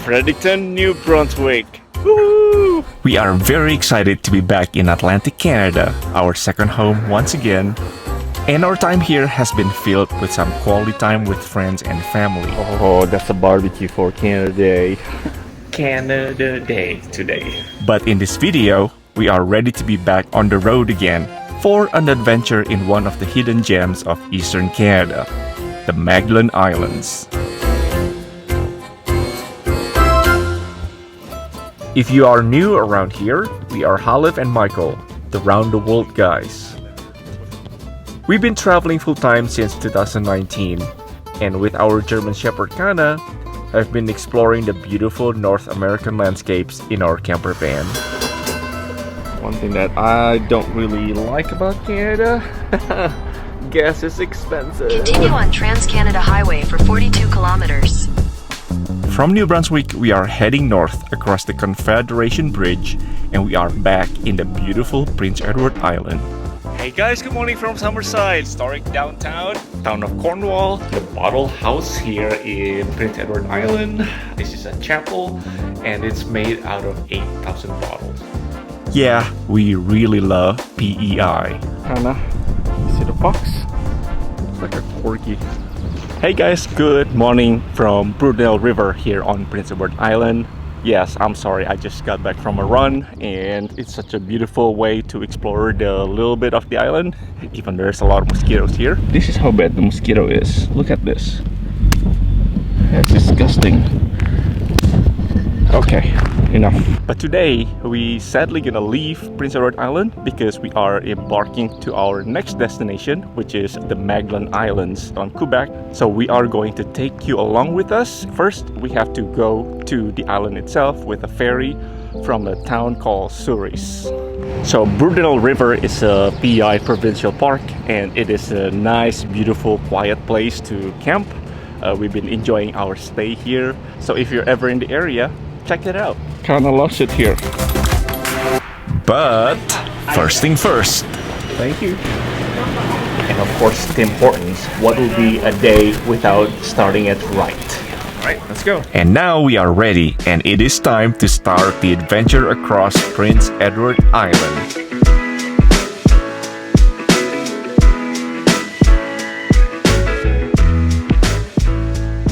Fredericton, New Brunswick. Woo! We are very excited to be back in Atlantic Canada, our second home once again. And our time here has been filled with some quality time with friends and family. Oh, that's a barbecue for Canada Day. Canada Day today. But in this video, we are ready to be back on the road again for an adventure in one of the hidden gems of Eastern Canada, the Magdalen Islands. If you are new around here, we are Halef and Michael, the round the world guys. We've been traveling full-time since 2019, and with our German Shepherd Kana, have been exploring the beautiful North American landscapes in our camper van. One thing that I don't really like about Canada, gas is expensive. Continue on Trans-Canada Highway for 42 kilometers. From New Brunswick, we are heading north across the Confederation Bridge, and we are back in the beautiful Prince Edward Island. Hey guys, good morning from Summerside, historic downtown, town of Cornwall, the bottle house here in Prince Edward Island. This is a chapel, and it's made out of 8,000 bottles. Yeah, we really love PEI. Hannah, you see the fox? Looks like a corgi. Hey guys, good morning from Brunel River here on Prince Edward Island. Yes, I'm sorry, I just got back from a run and it's such a beautiful way to explore the little bit of the island, even there's a lot of mosquitoes here. This is how bad the mosquito is. Look at this. That's disgusting. Okay, enough. But today, we sadly gonna leave Prince Edward Island because we are embarking to our next destination, which is the Magdalen Islands on Quebec. So we are going to take you along with us. First, we have to go to the island itself with a ferry from a town called Souris. So Brunel River is a PEI provincial park, and it is a nice, beautiful, quiet place to camp. We've been enjoying our stay here. So if you're ever in the area, check it out. Kinda lost it here. But first thing first. Thank you. And of course, Tim Hortons. What will be a day without starting it right? Alright, let's go. And now we are ready, and it is time to start the adventure across Prince Edward Island.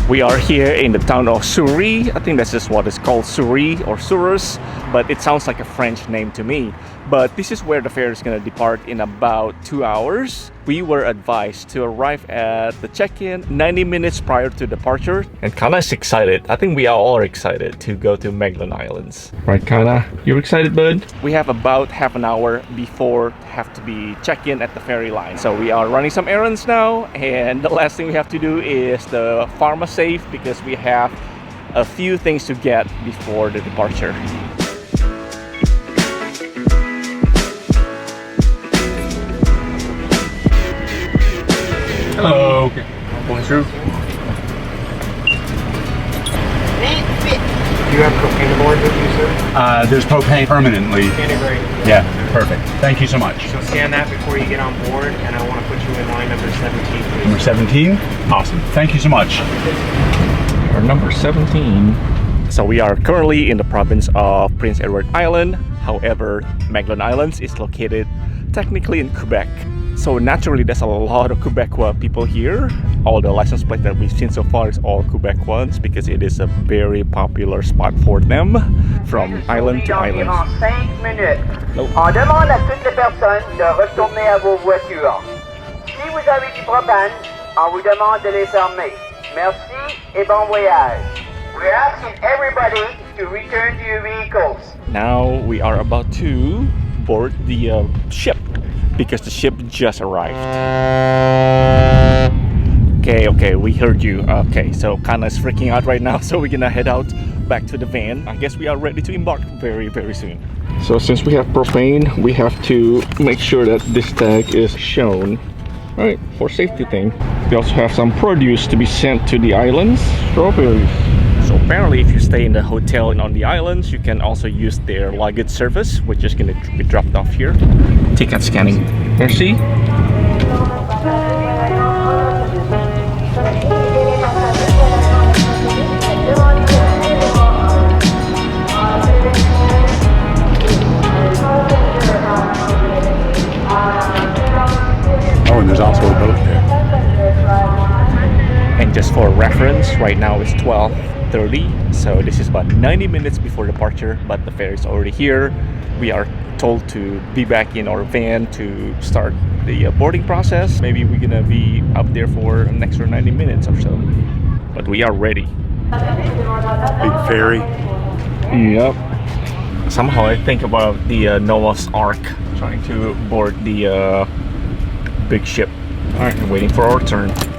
We are here in the town of Souris. I think that's just what it's called, Souris or Souris, but it sounds like a French name to me. But this is where the ferry is going to depart in about 2 hours. We were advised to arrive at the check-in 90 minutes prior to departure. And Kana's excited. I think we are all excited to go to Magdalen Islands. Right, Kana? You excited, bud? We have about half an hour before have to be check-in at the ferry line. So we are running some errands now, and the last thing we have to do is the pharmasafe because we have a few things to get before the departure. Hello. Bonjour. Do you have propane aboard with you, sir? There's propane permanently. Integrated. Yeah, perfect. Thank you so much. So scan that before you get on board, and I want to put you in line number 17, please. Number 17? Awesome. Thank you so much. Or number 17. So we are currently in the province of Prince Edward Island. However, Magdalen Islands is located technically in Quebec. So naturally, there's a lot of Quebecois people here. All the license plates that we've seen so far is all Quebecois because it is a very popular spot for them from island to island. Environ 5 minutes. Nope. On demande à toutes les personnes de retourner à vos voitures. Si vous avez du propane, on vous demande de les fermer. Merci et bon voyage. We're asking everybody to return to your vehicles. Now we are about to board the ship because the ship just arrived. Okay, we heard you. Okay, so Kana is freaking out right now, so we're gonna head out back to the van. I guess we are ready to embark very, very soon. So since we have propane, we have to make sure that this tag is shown. Alright, for safety thing. We also have some produce to be sent to the islands. Strawberries. So apparently if you stay in the hotel and on the islands, you can also use their luggage service, which is going to be dropped off here. Ticket scanning. Merci. just for reference, right now it's 12:30, so this is about 90 minutes before departure, but the ferry is already here. We are told to be back in our van to start the boarding process. Maybe we're gonna be up there for an extra 90 minutes or so, but we are ready. Big ferry. Yep. Somehow I think about the Noah's Ark, trying to board the big ship. Alright, I'm waiting for our turn. Okay.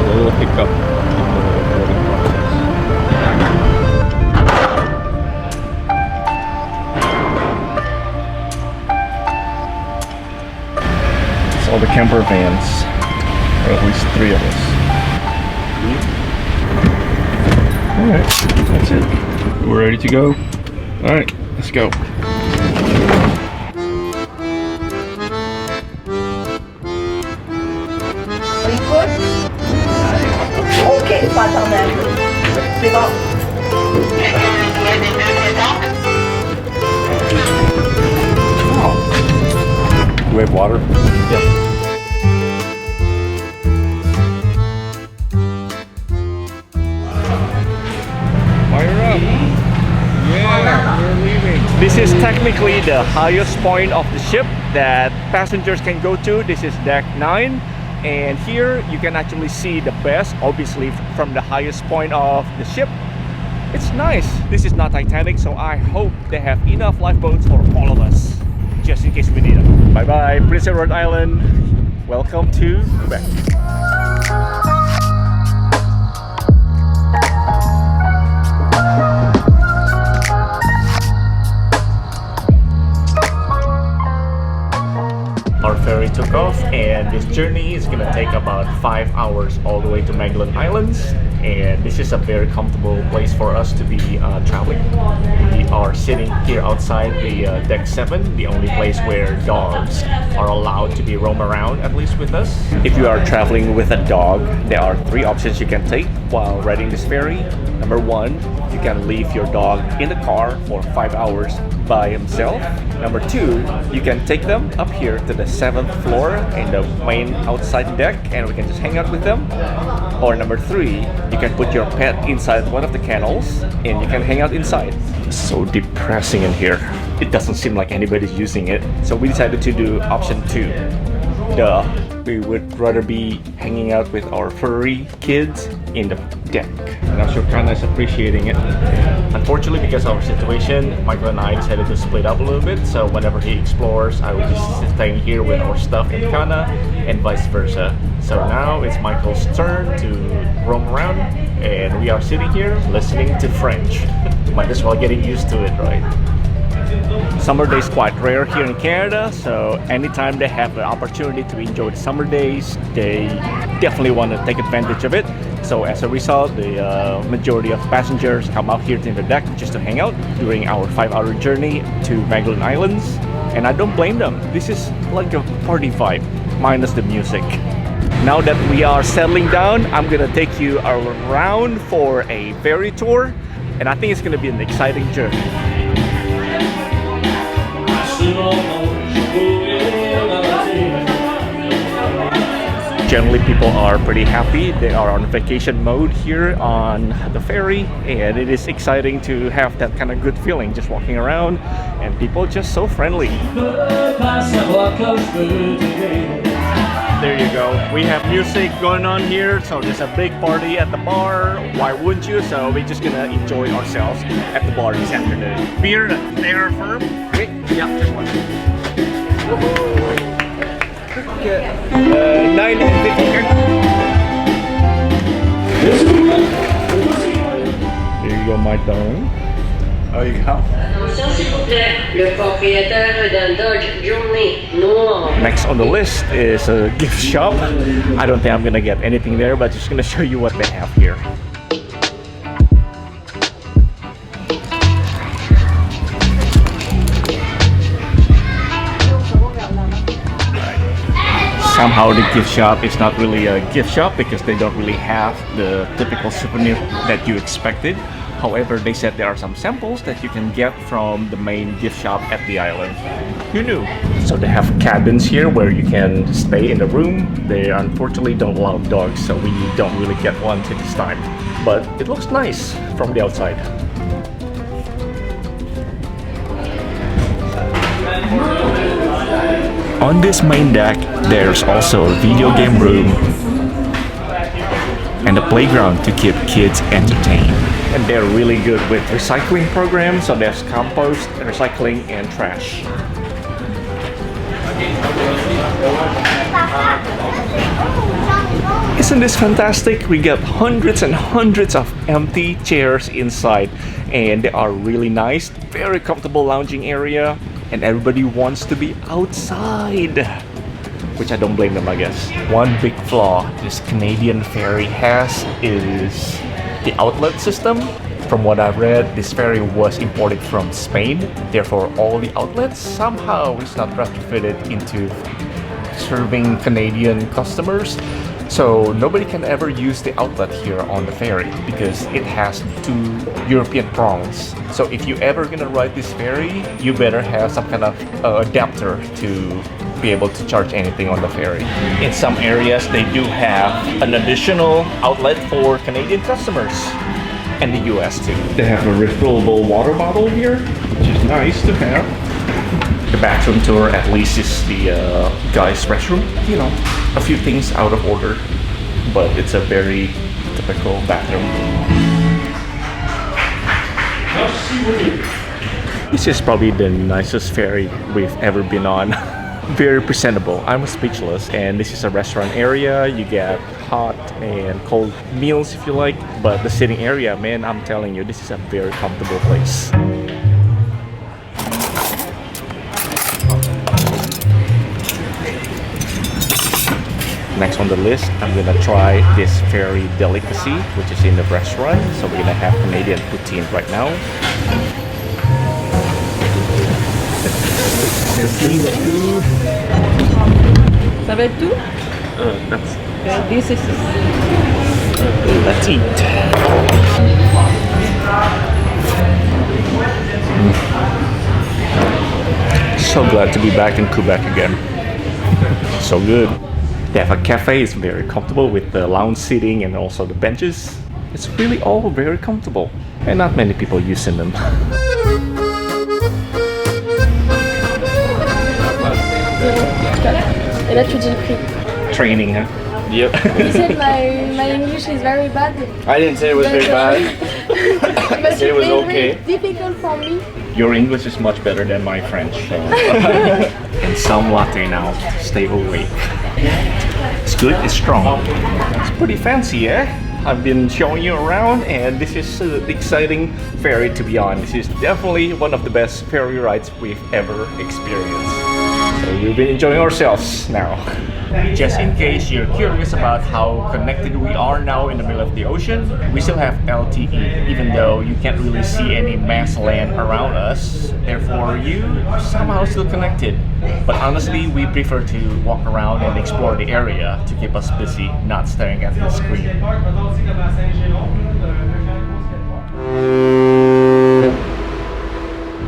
A little hiccup in the boarding process. It's all the camper vans, or at least 3 of us. Alright, that's it. We're ready to go. Alright, let's go. Ok, pas attendre un peu. C'est bon. Do we have water? Yep. Fire up! Yeah, we're leaving. This is technically the highest point of the ship that passengers can go to. This is deck 9. And here you can actually see the best, obviously, from the highest point of the ship. It's nice. This is not Titanic, so I hope they have enough lifeboats for all of us, just in case we need them. Bye bye, Prince Edward Island. Welcome to Quebec. Our ferry took off, and this journey is gonna take about 5 hours all the way to Magdalen Islands. And this is a very comfortable place for us to be traveling. We are sitting here outside the deck 7, the only place where dogs are allowed to be roam around, at least with us. If you are traveling with a dog, there are 3 options you can take while riding this ferry. Number 1, you can leave your dog in the car for 5 hours by himself. Number 2, you can take them up here to the 7th floor in the main outside deck, and we can just hang out with them. Or number 3, you can put your pet inside one of the kennels and you can hang out inside. So depressing in here. It doesn't seem like anybody's using it. So we decided to do option 2. Duh. We would rather be hanging out with our furry kids in the deck. And I'm sure Kana is appreciating it. Unfortunately, because of our situation, Michael and I decided to split up a little bit. So whenever he explores, I will be staying here with our stuff in Kana and vice versa. So now it's Michael's turn to roam around, and we are sitting here listening to French. Might as well getting used to it, right? Summer days quite rare here in Canada, so anytime they have the opportunity to enjoy the summer days, they definitely want to take advantage of it. So as a result, the majority of passengers come out here to the deck just to hang out during our 5-hour journey to Magdalen Islands, and I don't blame them. This is like a party vibe, minus the music. Now that we are settling down, I'm gonna take you around for a ferry tour, and I think it's gonna be an exciting journey. Generally, people are pretty happy. They are on vacation mode here on the ferry, and it is exciting to have that kind of good feeling just walking around, and people just so friendly. There you go. We have music going on here, so there's a big party at the bar. Why wouldn't you? So we're just gonna enjoy ourselves at the bar this afternoon. Beer, there firm. Wait, yeah, this one. Okay. 9.50. There you go, my darling. Oh, you go. Next on the list is a gift shop. I don't think I'm gonna get anything there, but just gonna show you what they have here. Somehow the gift shop is not really a gift shop because they don't really have the typical souvenir that you expected. However, they said there are some samples that you can get from the main gift shop at the island. Who knew? So they have cabins here where you can stay in the room. They unfortunately don't allow dogs, so we don't really get one to this time. But it looks nice from the outside. On this main deck, there's also a video game room and a playground to keep kids entertained. And they're really good with recycling programs, so there's compost, recycling, and trash. Isn't this fantastic? We got hundreds and hundreds of empty chairs inside, and they are really nice, very comfortable lounging area, and everybody wants to be outside, which I don't blame them, I guess. One big flaw this Canadian ferry has is the outlet system. From what I've read, this ferry was imported from Spain, therefore all the outlets somehow is not retrofitted into serving Canadian customers. So nobody can ever use the outlet here on the ferry because it has two European prongs. So if you ever gonna ride this ferry, you better have some kind of adapter to be able to charge anything on the ferry. In some areas, they do have an additional outlet for Canadian customers and the US too. They have a refillable water bottle here, which is nice to have. The bathroom tour at least is the guys' restroom. You know, a few things out of order, but it's a very typical bathroom. This is probably the nicest ferry we've ever been on. Very presentable. I'm speechless. And this is a restaurant area. You get hot and cold meals if you like, but the sitting area, man, I'm telling you, this is a very comfortable place. Next on the list, I'm gonna try this ferry delicacy, which is in the restaurant. So we're gonna have Canadian poutine right now. Ça va être tout? This is... Let's eat. So glad to be back in Quebec again. So good. They have a cafe, it's very comfortable with the lounge seating and also the benches. It's really all very comfortable and not many people using them. Et là tu dis le prix. Training, huh? Yep. You said my English is very bad. I didn't say it was very bad. But said it was it's okay. very difficult for me. Your English is much better than my French. So. And some latte now to stay awake. It's good, it's strong. It's pretty fancy, eh? I've been showing you around, and this is an exciting ferry to be on. This is definitely one of the best ferry rides we've ever experienced. So we've been enjoying ourselves now. Just in case you're curious about how connected we are now in the middle of the ocean, we still have LTE, even though you can't really see any mass land around us. Therefore, you somehow still connected. But honestly, we prefer to walk around and explore the area to keep us busy, not staring at the screen.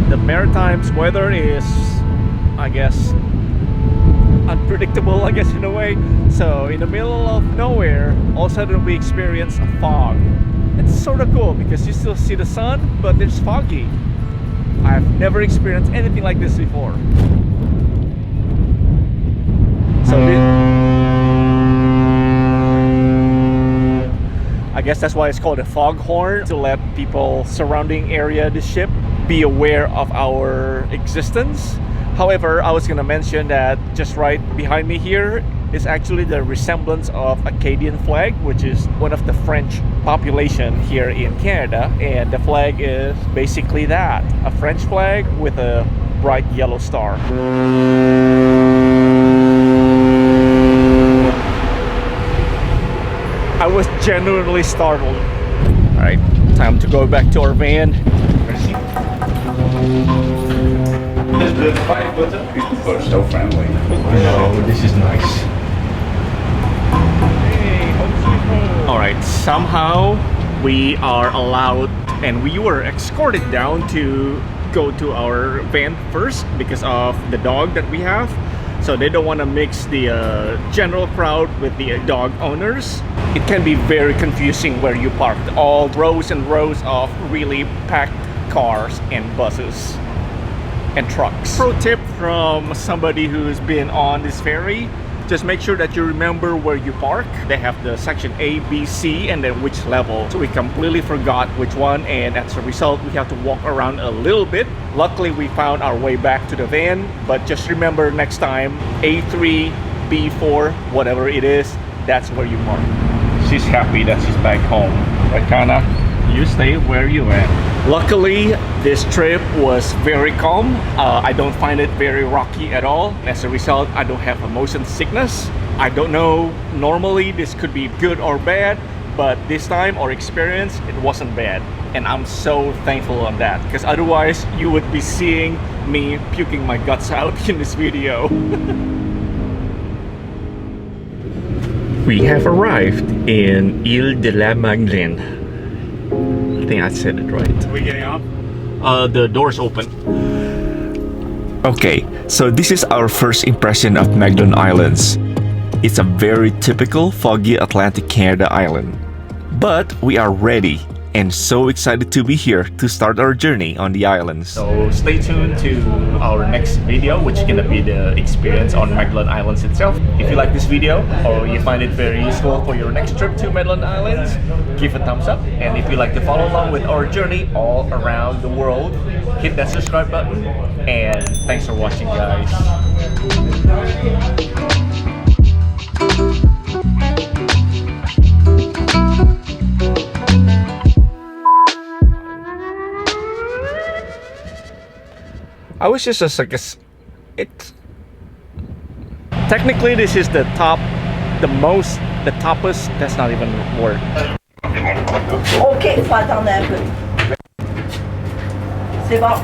The Maritime's weather is, I guess, unpredictable, I guess, in a way. So in the middle of nowhere, all of a sudden we experience a fog. It's sort of cool because you still see the sun, but it's foggy. I've never experienced anything like this before. So I guess that's why it's called a foghorn, to let people surrounding area the ship be aware of our existence. However, I was going to mention that just right behind me here is actually the resemblance of Acadian flag, which is one of the French population here in Canada. And the flag is basically that, a French flag with a bright yellow star. I was genuinely startled. All right, time to go back to our van. People are so friendly. Oh, this is nice. Hey, home sweet home. All right, somehow we are allowed and we were escorted down to go to our van first because of the dog that we have. So they don't want to mix the general crowd with the dog owners. It can be very confusing where you park. All rows and rows of really packed cars and buses and trucks. Pro tip from somebody who's been on this ferry: just make sure that you remember where you park. They have the section A, B, C, and then which level. So we completely forgot which one, and as a result, we have to walk around a little bit. Luckily, we found our way back to the van, but just remember next time, A3, B4, whatever it is, that's where you park. She's happy that she's back home. Right, Kana? You stay where you at. Luckily, this trip was very calm. I don't find it very rocky at all. As a result, I don't have a motion sickness. I don't know, normally this could be good or bad, but this time, our experience, it wasn't bad. And I'm so thankful on that, because otherwise you would be seeing me puking my guts out in this video. We have arrived in Île de la Madeleine. I think I said it right. Are we getting off? The door's open. Okay, so this is our first impression of Magdalen Islands. It's a very typical foggy Atlantic Canada island. But we are ready and so excited to be here to start our journey on the islands. So stay tuned to our next video, which is gonna be the experience on Magdalen Islands itself. If you like this video or you find it very useful for your next trip to Magdalen Islands, give a thumbs up. And if you like to follow along with our journey all around the world, hit that subscribe button. And thanks for watching, guys. I was just like it's technically this is the top, the toppest. That's not even a word. Ok, faut attendre un peu. C'est bon.